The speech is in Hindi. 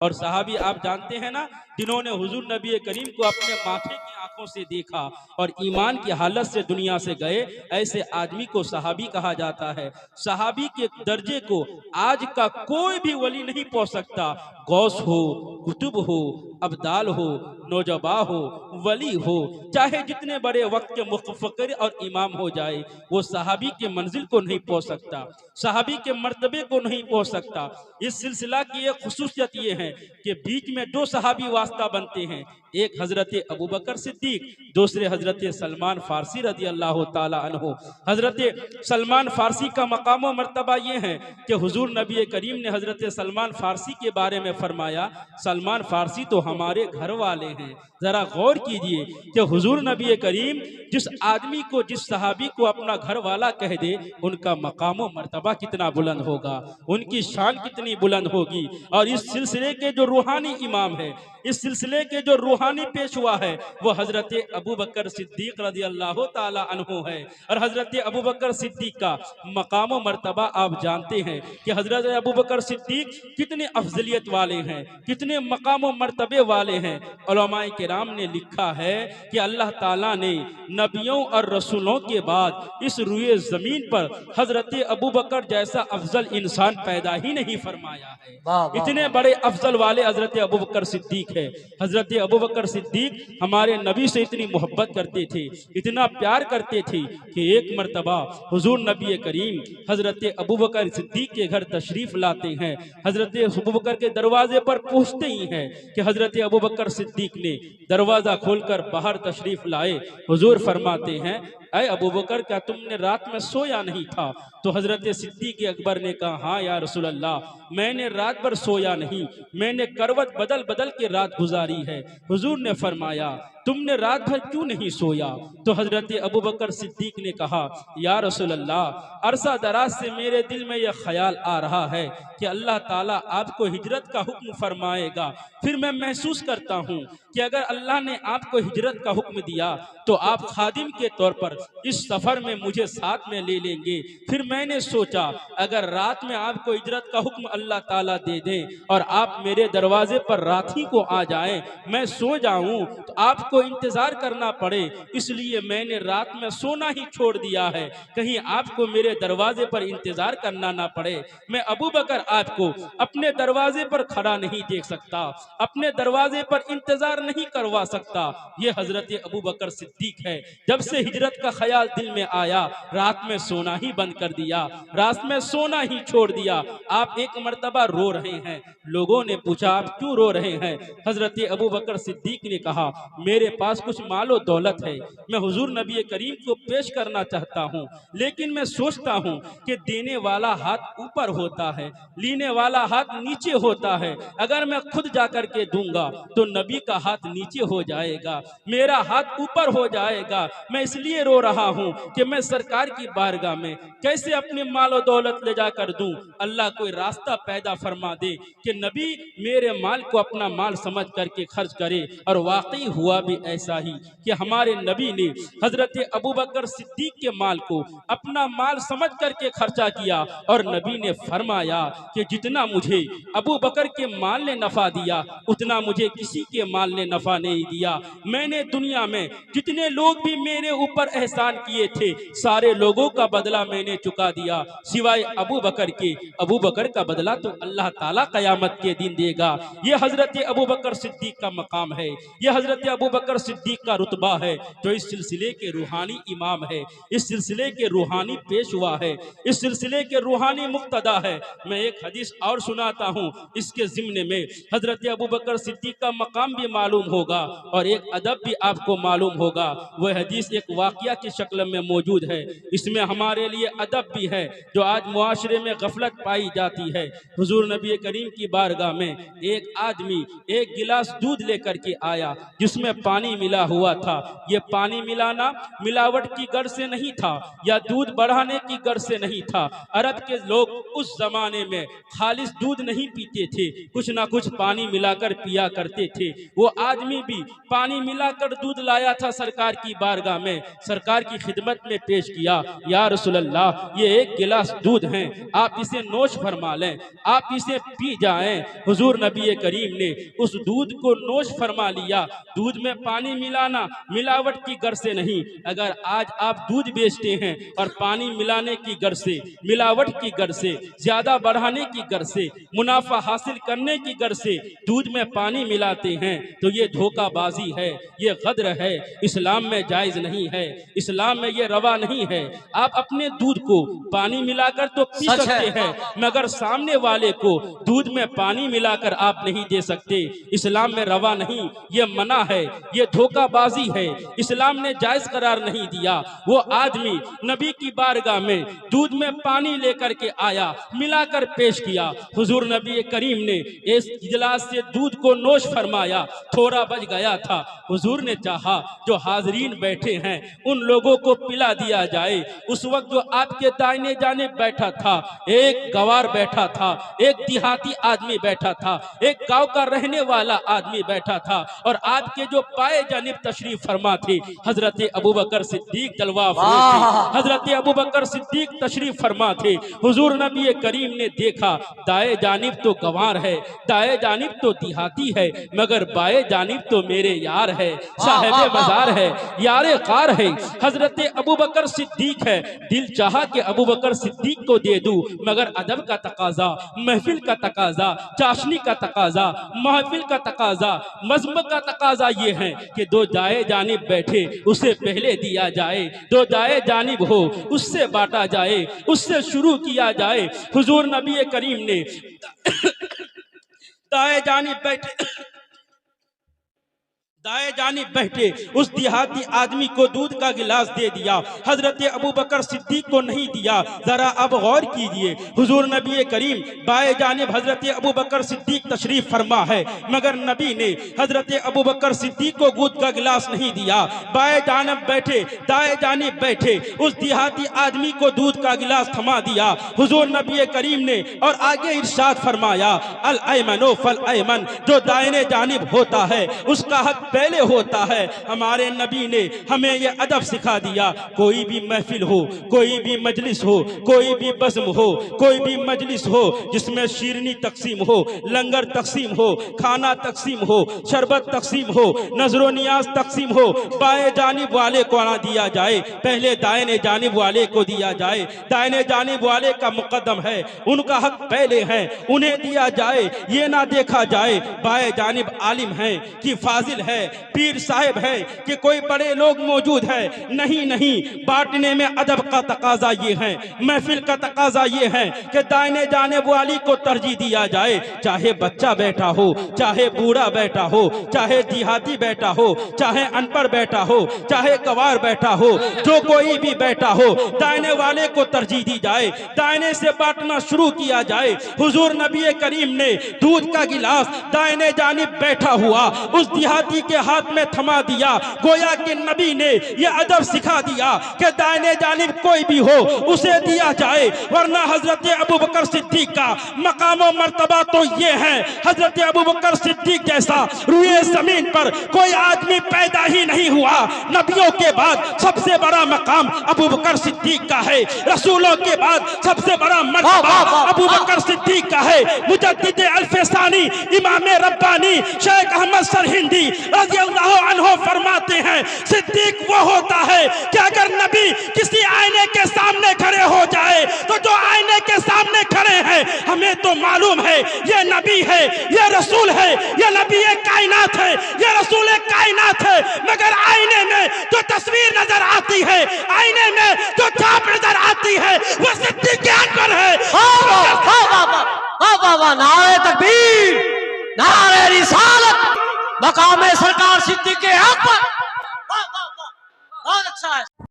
और सहाबी आप जानते हैं ना, जिन्होंने हुजूर नबी करीम को अपने माथे की आंखों से देखा और ईमान की हालत से दुनिया से गए, ऐसे आदमी को सहाबी कहा जाता है। सहाबी के दर्जे को आज का कोई भी वली नहीं पहुंच सकता। गौस हो, कुतुब हो, अब्दाल हो, नौजबा हो, वली हो, चाहे जितने बड़े वक्त के मुफक्किर और इमाम हो जाए, वो सहाबी के मंजिल को नहीं पहुंच सकता, सहाबी के मर्तबे को नहीं पहुंच सकता। इस सिलसिला की एक खुसूसियत ये है कि बीच में दो सहाबी वास्ता बनते हैं, एक हजरत अबू बकर सिद्दीक, दूसरे हजरत सलमान फारसी रजी अल्लाह ताला अन्हो। हजरत सलमान फारसी का मकाम व मर्तबा ये है कि हुजूर नबी करीम ने हजरत सलमान फारसी के बारे में फरमाया, सलमान फारसी तो हमारे घर वाले हैं। जरा गौर कीजिए कि हुजूर नबी करीम जिस आदमी को, जिस सहाबी को अपना घर वाला कह दे, उनका मकाम व मर्तबा कितना बुलंद होगा, उनकी शान कितनी बुलंद होगी। और इस सिलसिले के जो रूहानी इमाम है, इस सिलसिले के जो रूहानी पेशवा है, वो हजरत अबू बकर सिद्दीक रज़ी अल्लाह ताला अन्हु है। और हजरत अबू बकर सिद्दीक का मकाम व मर्तबा आप जानते हैं कि हजरत अबू बकर सिद्दीक कितने अफजलियत वाले हैं, कितने मकाम व मर्तबे वाले हैं। उलमाए किराम ने लिखा है कि अल्लाह ताला ने नबियों और रसूलों के बाद इस रुए जमीन पर हजरत अबू बकर जैसा अफजल इंसान पैदा ही नहीं फरमाया है। वाह वाह इतने वाह। बड़े अफजल वाले हजरत अबू बकर सिद्दीक है। हजरत अबू बकर सिद्दीक हमारे नबी से इतनी मोहब्बत करते थे, इतना प्यार करते थे कि एक मरतबा हुजूर नबी करीम हजरत अबू बकर सिद्दीक के घर तशरीफ लाते हैं। हजरत अबू बकर के दरवाजे पर पहुंचते ही हैं कि हजरत अबू बकर सिद्दीक ने दरवाजा खोलकर बाहर तशरीफ लाए। हुजूर फरमाते हैं, अय अबू बकर, क्या तुमने रात में सोया नहीं था? तो हजरत सिद्दीक अकबर ने कहा, हाँ या रसूल अल्लाह, मैंने रात भर सोया नहीं, मैंने करवट बदल बदल के रात गुजारी है। हुजूर ने फरमाया, तुमने रात भर क्यों नहीं सोया? तो हजरत अबू बकर सिद्दीक ने कहा, या रसूल अल्लाह, अरसा दराज से मेरे दिल में यह ख्याल आ रहा है कि अल्लाह ताला आपको हिजरत का हुक्म फरमाएगा। फिर मैं महसूस करता हूँ कि अगर अल्लाह ने आपको हिजरत का हुक्म दिया तो आप खादिम के तौर पर इस सफर में मुझे साथ में ले लेंगे। फिर मैंने सोचा, अगर रात में आपको हिजरत का हुक्म अल्लाह ताला दे दे और आप मेरे दरवाजे पर रात ही को आ जाएं, मैं सो जाऊं तो आपको इंतजार करना पड़े, इसलिए मैंने रात में सोना ही छोड़ दिया है, कहीं आपको मेरे दरवाजे पर इंतजार करना ना पड़े। मैं अबू बकर आपको अपने दरवाजे पर खड़ा नहीं देख सकता, अपने दरवाजे पर इंतजार नहीं करवा सकता। ये हजरत अबू बकर सिद्दीक है। जब से हिजरत का ख्याल दिल में आया, रात में सोना ही बंद कर दिया, रात में सोना ही छोड़ दिया। आप एक मर्तबा रो रहे हैं। लोगों ने पूछा, आप क्यों रो रहे हैं? हजरत अबू बकर सिद्दीक ने कहा, मेरे पास कुछ मालो दौलत है, मैं हुजूर नबी करीम को पेश करना चाहता हूँ, लेकिन मैं सोचता हूँ कि देने वाला हाथ ऊपर होता है, लेने वाला हाथ नीचे होता है। अगर मैं खुद जाकर के दूंगा तो नबी का हाथ नीचे हो जाएगा, मेरा हाथ ऊपर हो जाएगा। मैं इसलिए रो रहा हूँ कि मैं सरकार की बारगाह में कैसे अपनी मालो दौलत ले जाकर दूं। अल्लाह कोई रास्ता पैदा फरमा दे कि नबी मेरे माल को अपना माल समझ करके खर्च करे। और वाकई हुआ भी ऐसा ही कि हमारे नबी ने हजरत अबू बकर सिद्दीक के माल को अपना माल समझ करके खर्चा किया और नबी ने फरमाया कि जितना मुझे अबू बकर के माल ने नफा दिया, उतना मुझे किसी के माल ने नफा नहीं दिया। मैंने दुनिया में जितने लोग भी मेरे ऊपर एहसान किए थे, सारे लोगों का बदला मैंने चुका दिया, सिवाय अबू बकर के। अबू बकर का बदला तो अल्लाह ताला कयामत के दिन देगा। ये हजरत अबू बकर सिद्दीक का मकाम है, ये हजरत अबू बकर सिद्दीक का रुतबा है, जो इस सिलसिले के रूहानी इमाम है, इस सिलसिले के रूहानी पेशवा है, इस सिलसिले के रूहानी मुक्तदा है। मैं एक हदीस और सुनाता हूँ, इसके जिम्ने में हजरत अबू बकर सिद्दीक का मकाम भी मालूम होगा और एक अदब भी आपको मालूम होगा। वह हदीस एक वाकया की शक्ल में मौजूद है, इसमें हमारे लिए अदब भी है जो आज मुआशरे में गफलत पाई जाती है। हुजूर नबी करीम की बारगाह में एक आदमी एक गिलास दूध लेकर के आया जिसमें पानी मिला हुआ था। ये पानी मिलाना मिलावट की गर्ज से नहीं था या दूध बढ़ाने की गर्ज से नहीं था। अरब के लोग उस जमाने में खालिस दूध नहीं पीते थे, कुछ ना कुछ पानी मिलाकर पिया करते थे। वो आदमी भी पानी मिलाकर दूध लाया था सरकार की बारगाह में। सरकार सरकार की खिदमत में पेश किया, या रसूल अल्लाह, ये एक गिलास दूध है, आप इसे नोश फरमा लें, आप इसे पी जाएं। हुजूर नबी करीम ने उस दूध को नोश फरमा लिया। दूध में पानी मिलाना मिलावट की गर से नहीं। अगर आज आप दूध बेचते हैं और पानी मिलाने की गर से, मिलावट की गर से, ज्यादा बढ़ाने की गर से, मुनाफा हासिल करने की गर से दूध में पानी मिलाते हैं तो ये धोखाबाजी है, ये गद्र है, इस्लाम में जायज नहीं है, इस्लाम में ये रवा नहीं है। आप अपने दूध को पानी मिलाकर तो पी सकते हैं, मगर सामने वाले को दूध में पानी मिलाकर आप नहीं दे सकते। इस्लाम में रवा नहीं, ये मना है, ये धोखाबाजी है, इस्लाम ने जायज करार नहीं दिया। वो आदमी नबी की बारगाह में दूध में पानी लेकर के आया, मिलाकर पेश किया। हुजूर नबी करीम ने इस गिलास से दूध को नोश फरमाया, थोड़ा बच गया था। हुजूर ने चाहा जो हाजरीन बैठे हैं उन लोगों को पिला दिया जाए। उस वक्त जो आपके दाहिने जानिब बैठा था एक गवार बैठा था, एक देहाती आदमी बैठा था, एक गांव का रहने वाला आदमी बैठा था, और आपके जो बाएं जानिब तशरीफ फरमा थे हजरत अबू बकर सिद्दीक जलवा हजरत अबू बकर सिद्दीक तशरीफ फरमा थे। हुजूर नबी करीम ने देखा दाएं जानिब तो गवार है, दाएं जानिब तो देहाती है, मगर बाएं जानिब तो मेरे यार है, साहिब मजार है, यारे कार है, हजरत अबू बकर सिद्दीक है। दिल चाहा कि अबू बकर सिद्दीक को दे दूं, मगर अदब का तकाजा, महफिल का तकाजा, चाशनी का तकाजा, महफिल का तकाजा, मज़्म का तकाजा ये है कि दो दाएं जानिब बैठे उसे पहले दिया जाए, दो दाएं जानिब हो उससे बांटा जाए, उससे शुरू किया जाए। हुजूर नबी करीम ने दाएं जानिब बैठे उस देहाती आदमी को दूध का गिलास दे दिया, हजरत अबू बकर सिद्दीक को नहीं दिया। जरा अब गौर कीजिए, हुजूर नबी करीम बाएं जानिब हजरत अबू बकर सिद्दीक तशरीफ फरमा है, मगर नबी ने हजरत अबू बकर सिद्दीक को दूध का गिलास नहीं दिया। बाएं जानिब बैठे, दाएं जानिब बैठे उस देहाती आदमी को दूध का गिलास थमा दिया हुजूर नबी करीम ने, और आगे इरशाद फरमाया, अल अयमनो फल अयमन, जो दाहिने जानिब होता है उसका हक पहले होता है। हमारे नबी ने हमें यह अदब सिखा दिया। कोई भी महफिल हो, कोई भी मजलिस हो, कोई भी बज़्म हो, कोई भी मजलिस हो जिसमें शीरनी तकसीम हो, लंगर तकसीम हो, खाना तकसीम हो, शरबत तकसीम हो, नजरो नियाज तकसीम हो, बाएं जानिब वाले को ना दिया जाए, पहले दाहिने जानिब वाले को दिया जाए। दाहिने जानिब वाले का मुकद्दम है, उनका हक पहले है, उन्हें दिया जाए। ये ना देखा जाए बाएं जानिब आलिम है कि फाजिल है, पीर साहिब है कि कोई बड़े लोग मौजूद है। नहीं नहीं, बांटने में अदब का तकाजा ये है, महफिल का तकाजा ये है कि दाहिने जाने वाली को तरजीह दिया जाए, चाहे बच्चा बैठा हो, चाहे बूढ़ा बैठा हो, चाहे देहाती बैठा हो, चाहे अनपढ़ बैठा हो, चाहे गवार बैठा हो, जो कोई भी बैठा हो, दाहिने वाले को तरजीह दी जाए, दाहिने से बांटना शुरू किया जाए। हुजूर नबी करीम ने दूध का गिलास दाहिने जानिब बैठा हुआ उस देहाती के हाथ में थमा दिया। गोया कि नबी ने यह अदब सिखा दिया कि दाहिने जानिब कोई भी हो उसे दिया जाए, वरना हजरत अबू बकर सिद्दीक का मकाम और मर्तबा तो ये है, हजरत अबू बकर सिद्दीक जैसा रुए जमीन पर कोई आदमी पैदा ही नहीं हुआ। नबियों के बाद सबसे बड़ा मकाम अबू बकर सिद्दीक का है, रसूलों के बाद सबसे बड़ा मर्तबा अबू बकर सिद्दीक का है। मुजद्दिद अल्फसानी इमाम रब्बानी शेख अहमद सरहिंदी रज़ियल्लाहु अन्हु फरमाते हैं, सिद्दीक वो होता है कि अगर नबी किसी आईने के सामने खड़े हो जाए तो जो आईने के सामने खड़े हैं हमें तो मालूम है ये नबी है, ये रसूल है, ये नबी कायनात है, ये रसूल कायनात है, मगर आईने में जो तस्वीर नजर आती है, आईने में जो छाप नजर आती है वो सिद्दीक अकबर है। नारे तकबीर, नारे रिसालत, मकाम सरकार सिद्दीक अकबर। बहुत अच्छा है।